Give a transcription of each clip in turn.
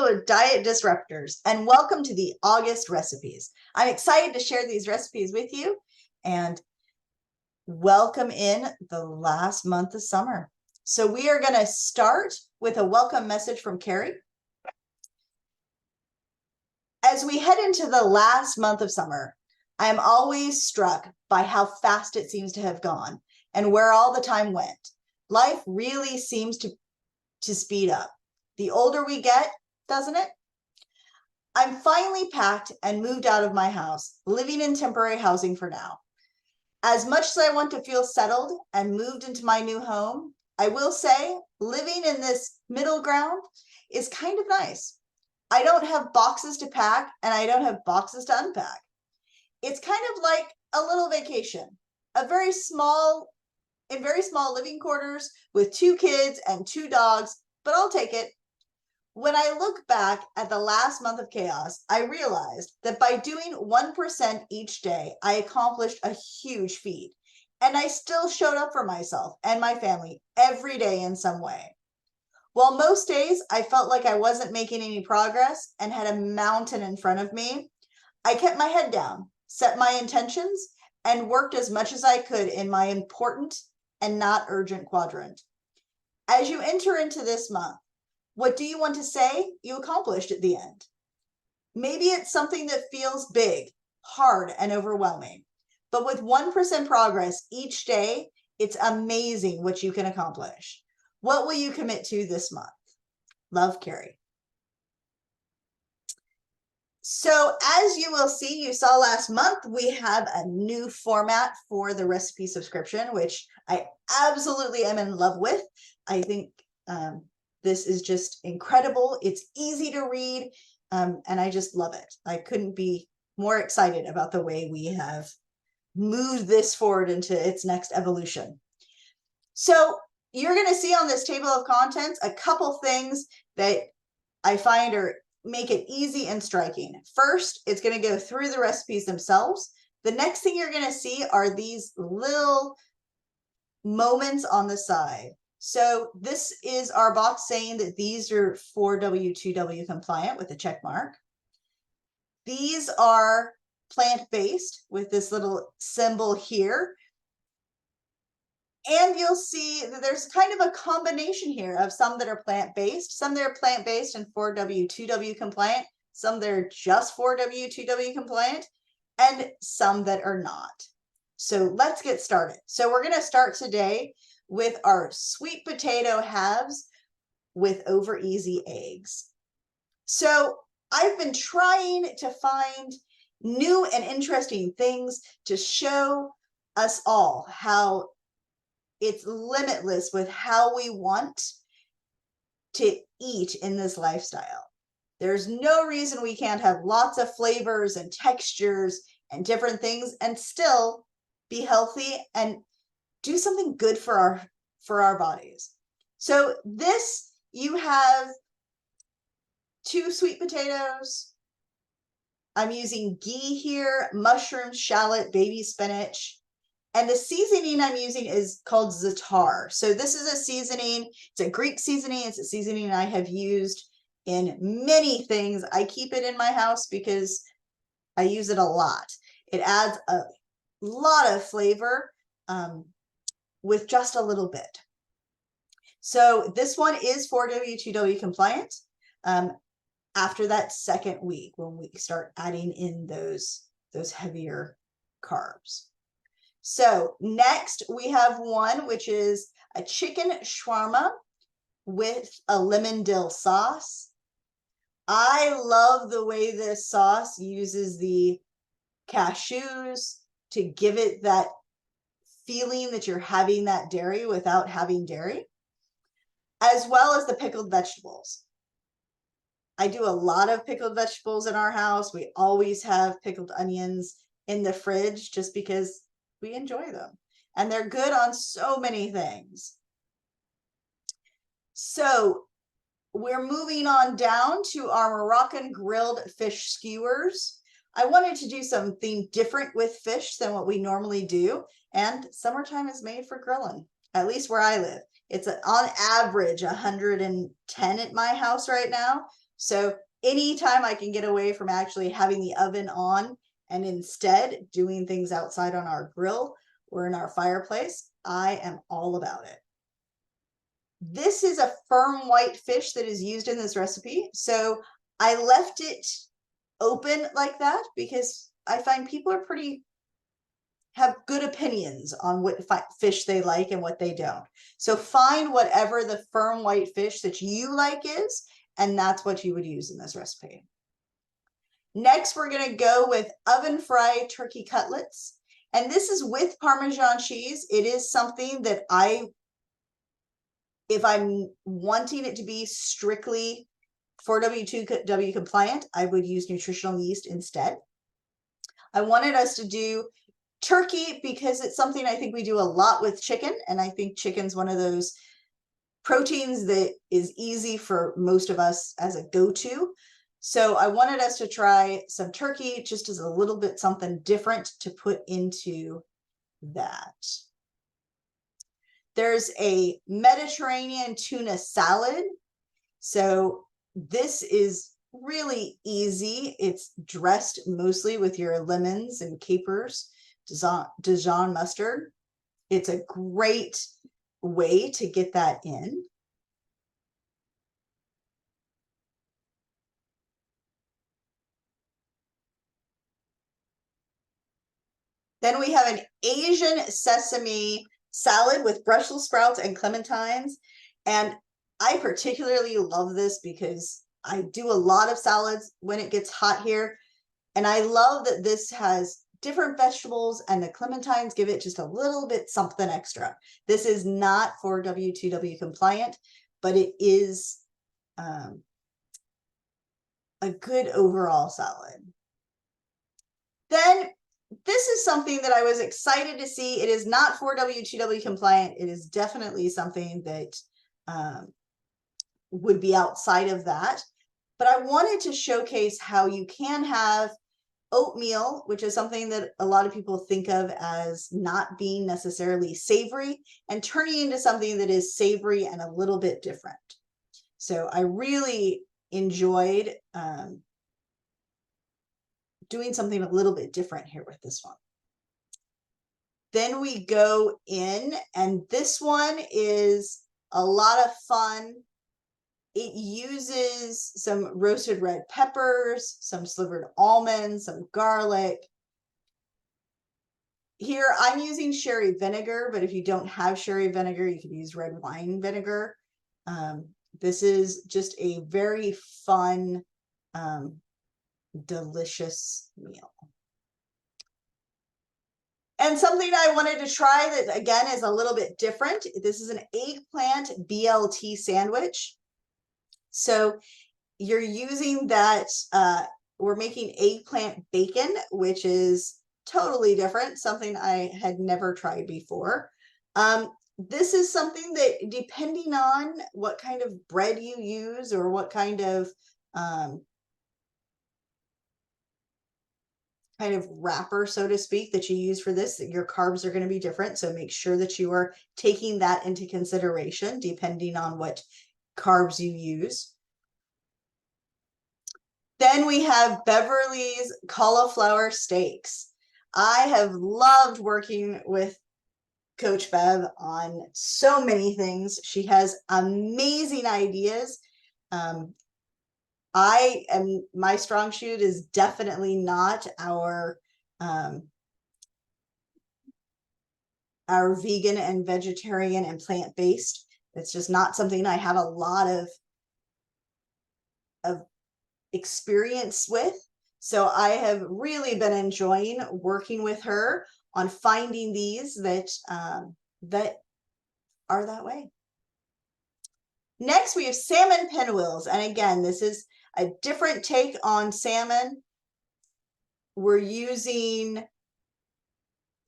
Hello, Diet Disruptors, and welcome to the August recipes. I'm excited to share these recipes with you and welcome in the last month of summer. So we are going to start with a welcome message from Carrie. As we head into the last month of summer, I am always struck by how fast it seems to have gone and where all the time went. Life really seems to speed up. The older we get, doesn't it? I'm finally packed and moved out of my house, living in temporary housing for now. As much as I want to feel settled and moved into my new home, I will say living in this middle ground is kind of nice. I don't have boxes to pack and I don't have boxes to unpack. It's kind of like a little vacation, in very small living quarters with 2 kids and 2 dogs, but I'll take it. When I look back at the last month of chaos, I realized that by doing 1% each day, I accomplished a huge feat. And I still showed up for myself and my family every day in some way. While most days I felt like I wasn't making any progress and had a mountain in front of me, I kept my head down, set my intentions, and worked as much as I could in my important and not urgent quadrant. As you enter into this month, what do you want to say you accomplished at the end? Maybe it's something that feels big, hard, and overwhelming. But with 1% progress each day, it's amazing what you can accomplish. What will you commit to this month? Love, Carrie. So as you will see, you saw last month, we have a new format for the recipe subscription, which I absolutely am in love with. I think this is just incredible. It's easy to read, and I just love it. I couldn't be more excited about the way we have moved this forward into its next evolution. So you're going to see on this table of contents a couple things that I find make it easy and striking. First, it's going to go through the recipes themselves. The next thing you're going to see are these little moments on the side. So this is our box saying that these are 4W2W compliant with a check mark. These are plant-based with this little symbol here. And you'll see that there's kind of a combination here of some that are plant-based, some that are plant-based and 4W2W compliant, some that are just 4W2W compliant, and some that are not. So let's get started. So we're going to start today with our sweet potato halves with over easy eggs. So I've been trying to find new and interesting things to show us all how it's limitless with how we want to eat in this lifestyle. There's no reason we can't have lots of flavors and textures and different things and still be healthy and do something good for our bodies. So this, you have 2 sweet potatoes. I'm using ghee here, mushrooms, shallot, baby spinach. And the seasoning I'm using is called za'atar. So this is a seasoning. It's a Greek seasoning. It's a seasoning I have used in many things. I keep it in my house because I use it a lot. It adds a lot of flavor with just a little bit. So this one is 4W2W compliant after that second week when we start adding in those heavier carbs. So next we have one which is a chicken shawarma with a lemon dill sauce. I love the way this sauce uses the cashews to give it that feeling that you're having that dairy without having dairy, as well as the pickled vegetables. I do a lot of pickled vegetables in our house. We always have pickled onions in the fridge just because we enjoy them. And they're good on so many things. So we're moving on down to our Moroccan grilled fish skewers. I wanted to do something different with fish than what we normally do. And summertime is made for grilling, at least where I live. It's on average 110 at my house right now. So anytime I can get away from actually having the oven on and instead doing things outside on our grill or in our fireplace, I am all about it. This is a firm white fish that is used in this recipe. So I left it open like that because I find people are have good opinions on what fish they like and what they don't. So find whatever the firm white fish that you like is, and that's what you would use in this recipe. Next, we're going to go with oven fried turkey cutlets. And this is with Parmesan cheese. It is something that if I'm wanting it to be strictly 4W2W compliant, I would use nutritional yeast instead. I wanted us to do turkey because it's something I think we do a lot with chicken. And I think chicken's one of those proteins that is easy for most of us as a go-to. So I wanted us to try some turkey just as a little bit something different to put into that. There's a Mediterranean tuna salad. So this is really easy. It's dressed mostly with your lemons and capers, Dijon mustard. It's a great way to get that in. Then we have an Asian sesame salad with Brussels sprouts and clementines. And I particularly love this because I do a lot of salads when it gets hot here. And I love that this has different vegetables and the clementines give it just a little bit something extra. This is not 4W2W compliant, but it is a good overall salad. Then this is something that I was excited to see. It is not 4W2W compliant. It is definitely something that would be outside of that. But I wanted to showcase how you can have oatmeal, which is something that a lot of people think of as not being necessarily savory, and turning into something that is savory and a little bit different. So I really enjoyed doing something a little bit different here with this one. Then we go in, and this one is a lot of fun. It uses some roasted red peppers, some slivered almonds, some garlic. Here I'm using sherry vinegar, but if you don't have sherry vinegar, you could use red wine vinegar. This is just a very fun, delicious meal. And something I wanted to try that, again, is a little bit different. This is an eggplant BLT sandwich. So you're using that, we're making eggplant bacon, which is totally different, something I had never tried before. This is something that, depending on what kind of bread you use or what kind of wrapper, so to speak, that you use for this, that your carbs are going to be different. So make sure that you are taking that into consideration, depending on what carbs you use. Then we have Beverly's cauliflower steaks. I have loved working with Coach Bev on so many things. She has amazing ideas. My strong suit is definitely not our vegan and vegetarian and plant-based. It's just not something I have a lot of experience with. So I have really been enjoying working with her on finding these that that are that way. Next, we have salmon pinwheels. And again, this is a different take on salmon. We're using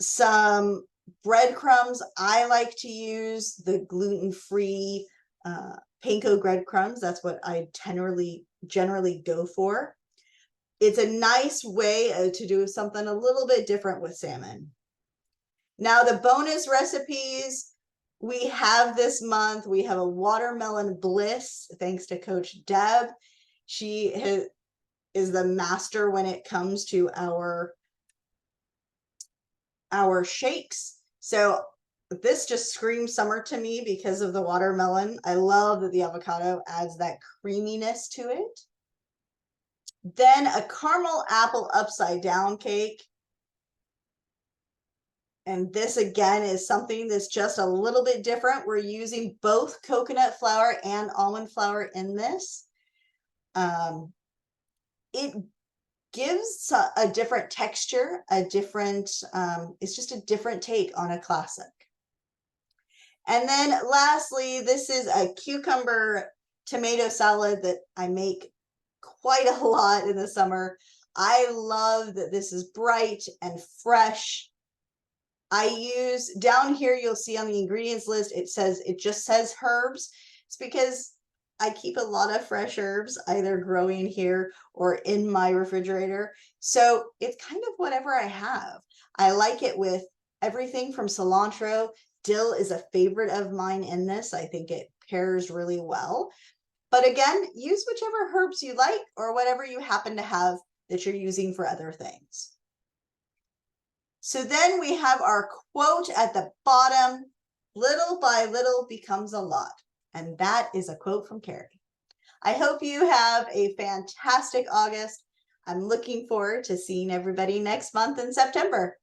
some breadcrumbs. I like to use the gluten-free panko breadcrumbs. That's what I generally go for. It's a nice way to do something a little bit different with salmon. Now, the bonus recipes we have this month, we have a watermelon bliss, thanks to Coach Deb. She is the master when it comes to our shakes. So this just screams summer to me because of the watermelon. I love that the avocado adds that creaminess to it. Then a caramel apple upside down cake. And this again is something that's just a little bit different. We're using both coconut flour and almond flour in this. It gives a different texture, a different, it's just a different take on a classic. And then lastly, this is a cucumber tomato salad that I make quite a lot in the summer. I love that this is bright and fresh. I use, down here you'll see on the ingredients list, it just says herbs. It's because I keep a lot of fresh herbs either growing here or in my refrigerator. So it's kind of whatever I have. I like it with everything from cilantro. Dill is a favorite of mine in this. I think it pairs really well. But again, use whichever herbs you like or whatever you happen to have that you're using for other things. So then we have our quote at the bottom, little by little becomes a lot. And that is a quote from Carrie. I hope you have a fantastic August. I'm looking forward to seeing everybody next month in September.